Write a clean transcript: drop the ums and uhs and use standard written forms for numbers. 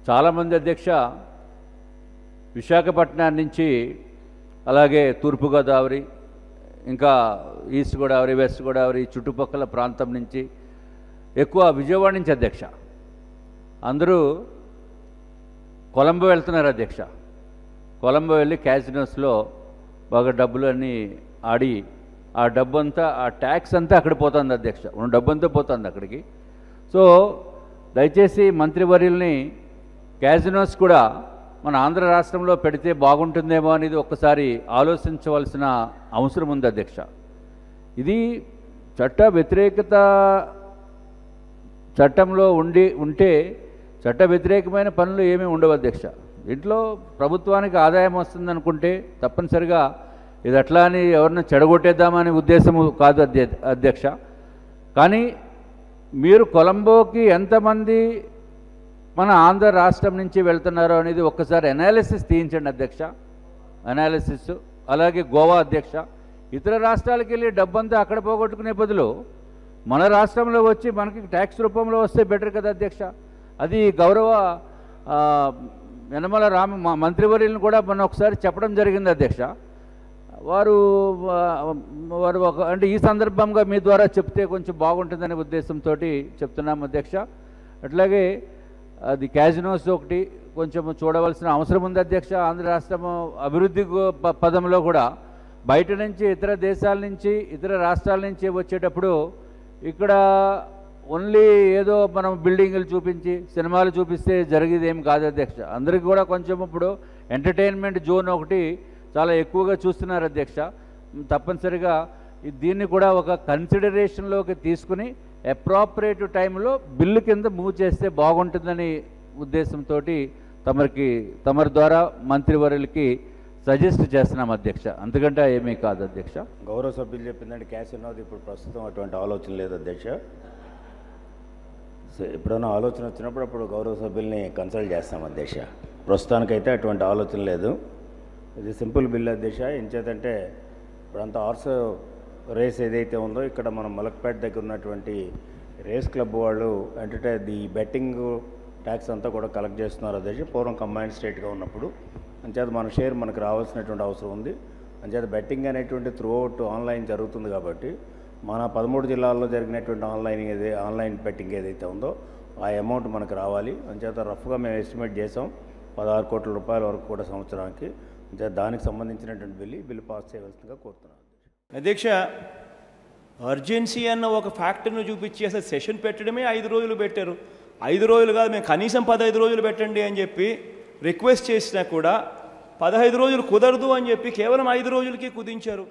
చాలామంది అధ్యక్ష విశాఖపట్నం నుంచి అలాగే తూర్పుగోదావరి ఇంకా ఈస్ట్ గోదావరి వెస్ట్ గోదావరి చుట్టుపక్కల ప్రాంతం నుంచి ఎక్కువ విజయవాడ నుంచి అధ్యక్ష అందరూ కొలంబో వెళ్తున్నారు అధ్యక్ష. కొలంబో వెళ్ళి క్యాసినోస్లో బాగా డబ్బులు అన్నీ ఆడి ఆ డబ్బు అంతా ఆ ట్యాక్స్ అంతా అక్కడ పోతుంది అధ్యక్ష. ఉన్న డబ్బు అంతా పోతుంది అక్కడికి. సో దయచేసి మంత్రివర్యుల్ని క్యాసినోస్ కూడా మన ఆంధ్ర రాష్ట్రంలో పెడితే బాగుంటుందేమో అనేది ఒక్కసారి ఆలోచించవలసిన అవసరం ఉంది అధ్యక్ష. ఇది చట్ట వ్యతిరేకత చట్టంలో ఉంటే చట్ట వ్యతిరేకమైన పనులు ఏమీ ఉండవు అధ్యక్ష. దీంట్లో ప్రభుత్వానికి ఆదాయం వస్తుందనుకుంటే తప్పనిసరిగా ఇది అట్లా అని ఎవరిని చెడగొట్టేద్దామనే ఉద్దేశము కాదు అధ్యక్ష. కానీ మీరు కొలంబోకి ఎంతమంది మన ఆంధ్ర రాష్ట్రం నుంచి వెళ్తున్నారో అనేది ఒక్కసారి అనాలిసిస్ తీయించండి అధ్యక్ష. అనాలిసిస్ అలాగే గోవా అధ్యక్ష. ఇతర రాష్ట్రాలకు వెళ్ళి డబ్బంతా అక్కడ పోగొట్టుకునే బదులు మన రాష్ట్రంలో వచ్చి మనకి ట్యాక్స్ రూపంలో వస్తే బెటర్ కదా అధ్యక్ష. అది గౌరవ యనమల మంత్రివర్యులను కూడా మొన్న ఒకసారి చెప్పడం జరిగింది అధ్యక్ష. వారు అంటే ఈ సందర్భంగా మీ ద్వారా చెప్తే కొంచెం బాగుంటుందనే ఉద్దేశంతో చెప్తున్నాం అధ్యక్ష. అట్లాగే అది క్యాజినోస్ ఒకటి కొంచెం చూడవలసిన అవసరం ఉంది అధ్యక్ష. ఆంధ్ర రాష్ట్రము అభివృద్ధి పదంలో కూడా బయట నుంచి ఇతర దేశాల నుంచి ఇతర రాష్ట్రాల నుంచి వచ్చేటప్పుడు ఇక్కడ ఓన్లీ ఏదో మనం బిల్డింగులు చూపించి సినిమాలు చూపిస్తే జరిగేది ఏం కాదు అధ్యక్ష. అందరికీ కూడా కొంచెం ఇప్పుడు ఎంటర్టైన్మెంట్ జోన్ ఒకటి చాలా ఎక్కువగా చూస్తున్నారు అధ్యక్ష. తప్పనిసరిగా దీన్ని కూడా ఒక కన్సిడరేషన్లోకి తీసుకుని అప్రాపరేట్ టైంలో బిల్లు కింద మూవ్ చేస్తే బాగుంటుందని ఉద్దేశంతో తమరి ద్వారా మంత్రివర్యులకి సజెస్ట్ చేస్తున్నాం అధ్యక్ష. అంతకంటే ఏమీ కాదు అధ్యక్ష. గౌరవ సభ్యులు చెప్పిందంటే క్యాసినోది ఇప్పుడు ప్రస్తుతం అటువంటి ఆలోచన లేదు అధ్యక్ష. ఎప్పుడైనా ఆలోచన వచ్చినప్పుడు అప్పుడు గౌరవ సభ్యుల్ని కన్సల్ట్ చేస్తాం అధ్యక్ష. ప్రస్తుతానికైతే అటువంటి ఆలోచన లేదు. ఇది సింపుల్ బిల్ అధ్యక్ష. ఏం చేతంటే ఇప్పుడంతా హార్స్ రేస్ ఏదైతే ఉందో ఇక్కడ మనం మలక్పేట దగ్గర ఉన్నటువంటి రేస్ క్లబ్ వాళ్ళు అంటే ఈ బెట్టింగ్ ట్యాక్స్ అంతా కూడా కలెక్ట్ చేస్తున్నారు అధ్యక్ష. పూర్వం కంబైన్డ్ స్టేట్గా ఉన్నప్పుడు అంచేత మన షేర్ మనకు రావాల్సినటువంటి అవసరం ఉంది. అంచేత బెట్టింగ్ అనేటువంటి త్రూ అవుట్ ఆన్లైన్ జరుగుతుంది కాబట్టి మన 13 జిల్లాల్లో జరిగినటువంటి ఆన్లైన్ బెట్టింగ్ ఏదైతే ఉందో ఆ అమౌంట్ మనకు రావాలి. అంచేత రఫ్గా మేము ఎస్టిమేట్ చేసాం 16 కోట్ల రూపాయల వరకు కూడా సంవత్సరానికి. అంచేత దానికి సంబంధించినటువంటి బిల్లు పాస్ చేయవలసిందిగా కోరుతున్నాను అధ్యక్ష. అర్జెన్సీ అన్న ఒక ఫ్యాక్టర్ను చూపించి అసలు సెషన్ పెట్టడమే 5 రోజులు పెట్టారు. 5 రోజులు కాదు, మేము కనీసం 15 రోజులు పెట్టండి అని చెప్పి రిక్వెస్ట్ చేసినా కూడా 15 రోజులు కుదరదు అని చెప్పి కేవలం 5 రోజులకి కుదించారు.